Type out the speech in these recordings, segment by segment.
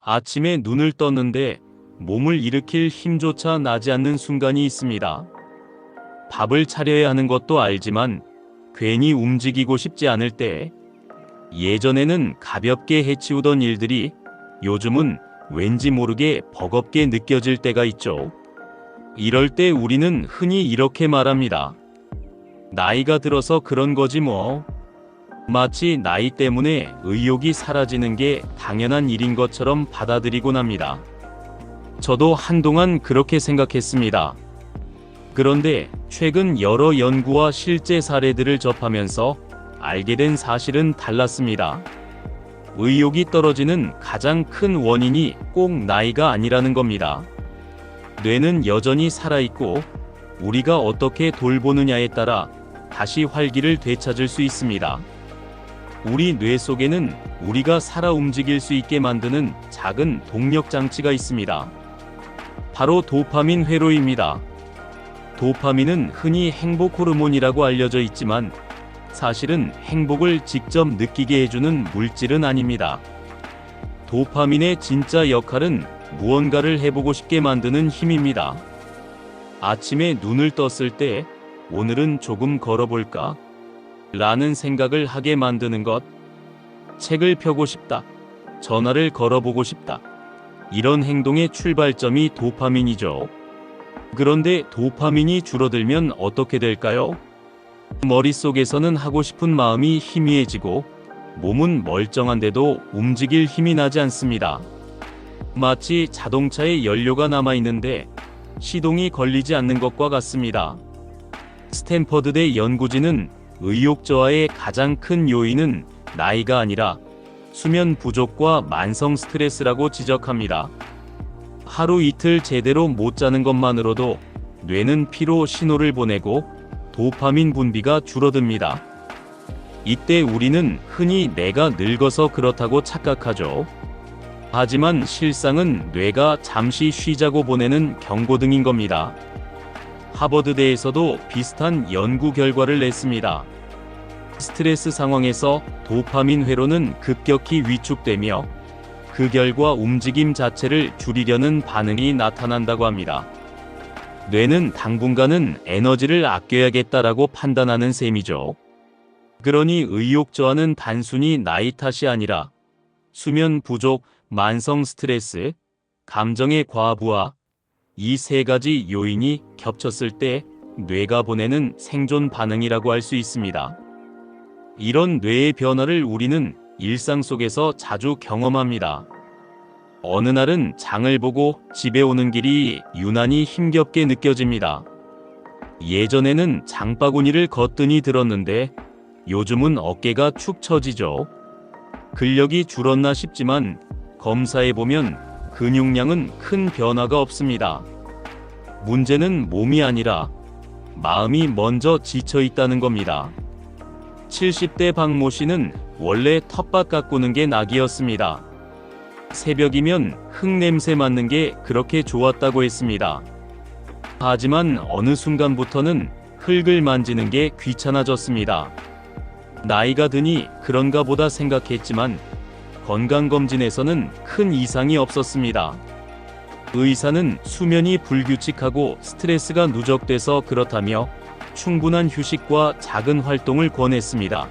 아침에 눈을 떴는데 몸을 일으킬 힘조차 나지 않는 순간이 있습니다. 밥을 차려야 하는 것도 알지만 괜히 움직이고 싶지 않을 때, 예전에는 가볍게 해치우던 일들이 요즘은 왠지 모르게 버겁게 느껴질 때가 있죠. 이럴 때 우리는 흔히 이렇게 말합니다. 나이가 들어서 그런 거지 뭐. 마치 나이 때문에 의욕이 사라지는 게 당연한 일인 것처럼 받아들이곤 합니다. 저도 한동안 그렇게 생각했습니다. 그런데 최근 여러 연구와 실제 사례들을 접하면서 알게 된 사실은 달랐습니다. 의욕이 떨어지는 가장 큰 원인이 꼭 나이가 아니라는 겁니다. 뇌는 여전히 살아있고 우리가 어떻게 돌보느냐에 따라 다시 활기를 되찾을 수 있습니다. 우리 뇌 속에는 우리가 살아 움직일 수 있게 만드는 작은 동력 장치가 있습니다. 바로 도파민 회로입니다. 도파민은 흔히 행복 호르몬이라고 알려져 있지만 사실은 행복을 직접 느끼게 해주는 물질은 아닙니다. 도파민의 진짜 역할은 무언가를 해보고 싶게 만드는 힘입니다. 아침에 눈을 떴을 때 오늘은 조금 걸어볼까? 라는 생각을 하게 만드는 것. 책을 펴고 싶다. 전화를 걸어보고 싶다. 이런 행동의 출발점이 도파민이죠. 그런데 도파민이 줄어들면 어떻게 될까요? 머릿속에서는 하고 싶은 마음이 희미해지고 몸은 멀쩡한데도 움직일 힘이 나지 않습니다. 마치 자동차에 연료가 남아있는데 시동이 걸리지 않는 것과 같습니다. 스탠퍼드대 연구진은 의욕 저하의 가장 큰 요인은 나이가 아니라 수면 부족과 만성 스트레스라고 지적합니다. 하루 이틀 제대로 못 자는 것만으로도 뇌는 피로 신호를 보내고 도파민 분비가 줄어듭니다. 이때 우리는 흔히 내가 늙어서 그렇다고 착각하죠. 하지만 실상은 뇌가 잠시 쉬자고 보내는 경고등인 겁니다. 하버드대에서도 비슷한 연구 결과를 냈습니다. 스트레스 상황에서 도파민 회로는 급격히 위축되며 그 결과 움직임 자체를 줄이려는 반응이 나타난다고 합니다. 뇌는 당분간은 에너지를 아껴야겠다라고 판단하는 셈이죠. 그러니 의욕 저하는 단순히 나이 탓이 아니라 수면 부족, 만성 스트레스, 감정의 과부하, 이 세 가지 요인이 겹쳤을 때 뇌가 보내는 생존 반응이라고 할 수 있습니다. 이런 뇌의 변화를 우리는 일상 속에서 자주 경험합니다. 어느 날은 장을 보고 집에 오는 길이 유난히 힘겹게 느껴집니다. 예전에는 장바구니를 거뜬히 들었는데 요즘은 어깨가 축 처지죠. 근력이 줄었나 싶지만 검사해보면 근육량은 큰 변화가 없습니다. 문제는 몸이 아니라 마음이 먼저 지쳐 있다는 겁니다. 70대 박모 씨는 원래 텃밭 가꾸는 게 낙이었습니다. 새벽이면 흙냄새 맡는 게 그렇게 좋았다고 했습니다. 하지만 어느 순간부터는 흙을 만지는 게 귀찮아졌습니다. 나이가 드니 그런가 보다 생각했지만 건강검진에서는 큰 이상이 없었습니다. 의사는 수면이 불규칙하고 스트레스가 누적돼서 그렇다며 충분한 휴식과 작은 활동을 권했습니다.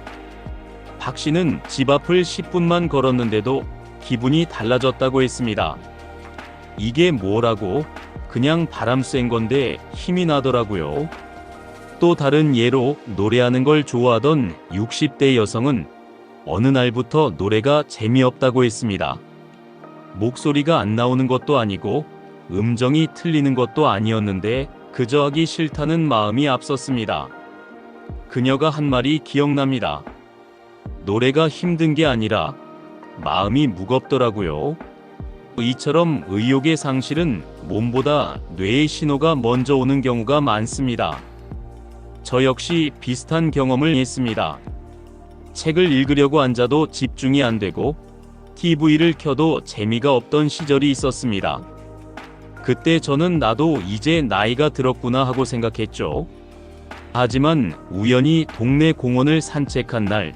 박 씨는 집 앞을 10분만 걸었는데도 기분이 달라졌다고 했습니다. 이게 뭐라고? 그냥 바람 쐰 건데 힘이 나더라고요. 또 다른 예로 노래하는 걸 좋아하던 60대 여성은 어느 날부터 노래가 재미없다고 했습니다. 목소리가 안 나오는 것도 아니고 음정이 틀리는 것도 아니었는데 그저 하기 싫다는 마음이 앞섰습니다. 그녀가 한 말이 기억납니다. 노래가 힘든 게 아니라 마음이 무겁더라고요. 이처럼 의욕의 상실은 몸보다 뇌의 신호가 먼저 오는 경우가 많습니다. 저 역시 비슷한 경험을 했습니다. 책을 읽으려고 앉아도 집중이 안 되고 TV를 켜도 재미가 없던 시절이 있었습니다. 그때 저는 나도 이제 나이가 들었구나 하고 생각했죠. 하지만 우연히 동네 공원을 산책한 날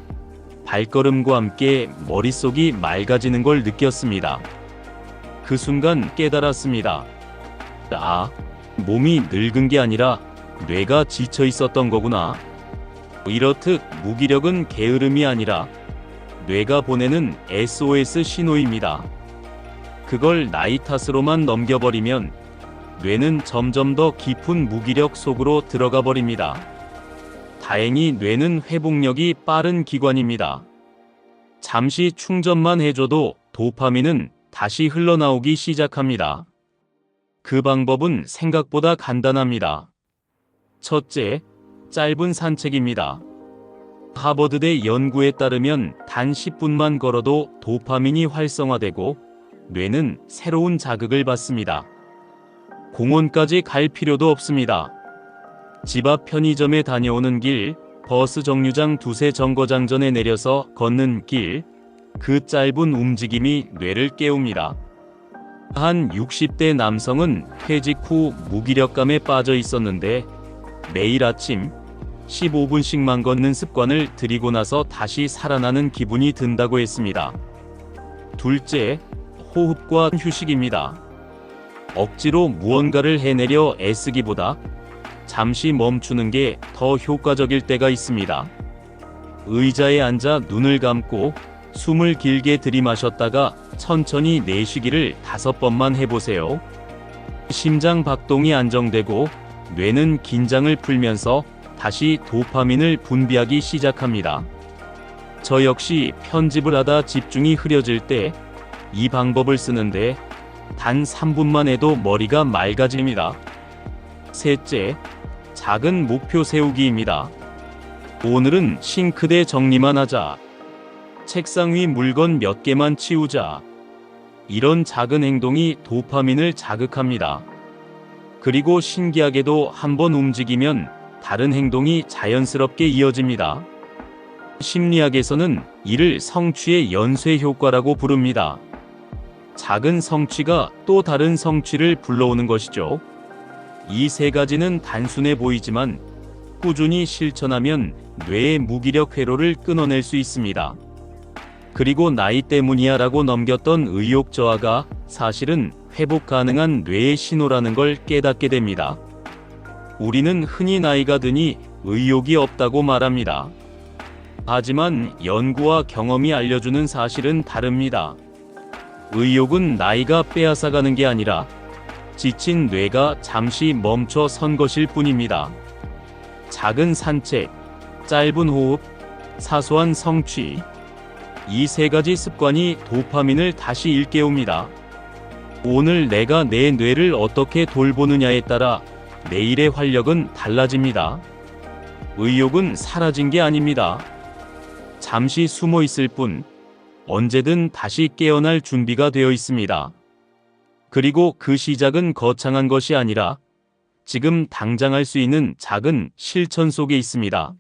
발걸음과 함께 머릿속이 맑아지는 걸 느꼈습니다. 그 순간 깨달았습니다. 아, 몸이 늙은 게 아니라 뇌가 지쳐 있었던 거구나. 이렇듯 무기력은 게으름이 아니라 뇌가 보내는 SOS 신호입니다. 그걸 나이 탓으로만 넘겨버리면 뇌는 점점 더 깊은 무기력 속으로 들어가 버립니다. 다행히 뇌는 회복력이 빠른 기관입니다. 잠시 충전만 해줘도 도파민은 다시 흘러나오기 시작합니다. 그 방법은 생각보다 간단합니다. 첫째, 짧은 산책입니다. 하버드대 연구에 따르면 단 10분만 걸어도 도파민이 활성화되고 뇌는 새로운 자극을 받습니다. 공원까지 갈 필요도 없습니다. 집 앞 편의점에 다녀오는 길, 버스 정류장 두세 정거장전에 내려서 걷는 길, 그 짧은 움직임이 뇌를 깨웁니다. 한 60대 남성은 퇴직 후 무기력감에 빠져 있었는데 매일 아침 15분씩만 걷는 습관을 들이고 나서 다시 살아나는 기분이 든다고 했습니다. 둘째, 호흡과 휴식입니다. 억지로 무언가를 해내려 애쓰기보다 잠시 멈추는 게 더 효과적일 때가 있습니다. 의자에 앉아 눈을 감고 숨을 길게 들이마셨다가 천천히 내쉬기를 5번만 해보세요. 심장 박동이 안정되고 뇌는 긴장을 풀면서 다시 도파민을 분비하기 시작합니다. 저 역시 편집을 하다 집중이 흐려질 때 이 방법을 쓰는데 단 3분만 해도 머리가 맑아집니다. 셋째, 작은 목표 세우기입니다. 오늘은 싱크대 정리만 하자. 책상 위 물건 몇 개만 치우자. 이런 작은 행동이 도파민을 자극합니다. 그리고 신기하게도 한번 움직이면 다른 행동이 자연스럽게 이어집니다. 심리학에서는 이를 성취의 연쇄 효과라고 부릅니다. 작은 성취가 또 다른 성취를 불러오는 것이죠. 이 세 가지는 단순해 보이지만 꾸준히 실천하면 뇌의 무기력 회로를 끊어낼 수 있습니다. 그리고 나이 때문이야 라고 넘겼던 의욕 저하가 사실은 회복 가능한 뇌의 신호라는 걸 깨닫게 됩니다. 우리는 흔히 나이가 드니 의욕이 없다고 말합니다. 하지만 연구와 경험이 알려주는 사실은 다릅니다. 의욕은 나이가 빼앗아가는 게 아니라 지친 뇌가 잠시 멈춰 선 것일 뿐입니다. 작은 산책, 짧은 호흡, 사소한 성취, 이 세 가지 습관이 도파민을 다시 일깨웁니다. 오늘 내가 내 뇌를 어떻게 돌보느냐에 따라 내일의 활력은 달라집니다. 의욕은 사라진 게 아닙니다. 잠시 숨어 있을 뿐, 언제든 다시 깨어날 준비가 되어 있습니다. 그리고 그 시작은 거창한 것이 아니라 지금 당장 할 수 있는 작은 실천 속에 있습니다.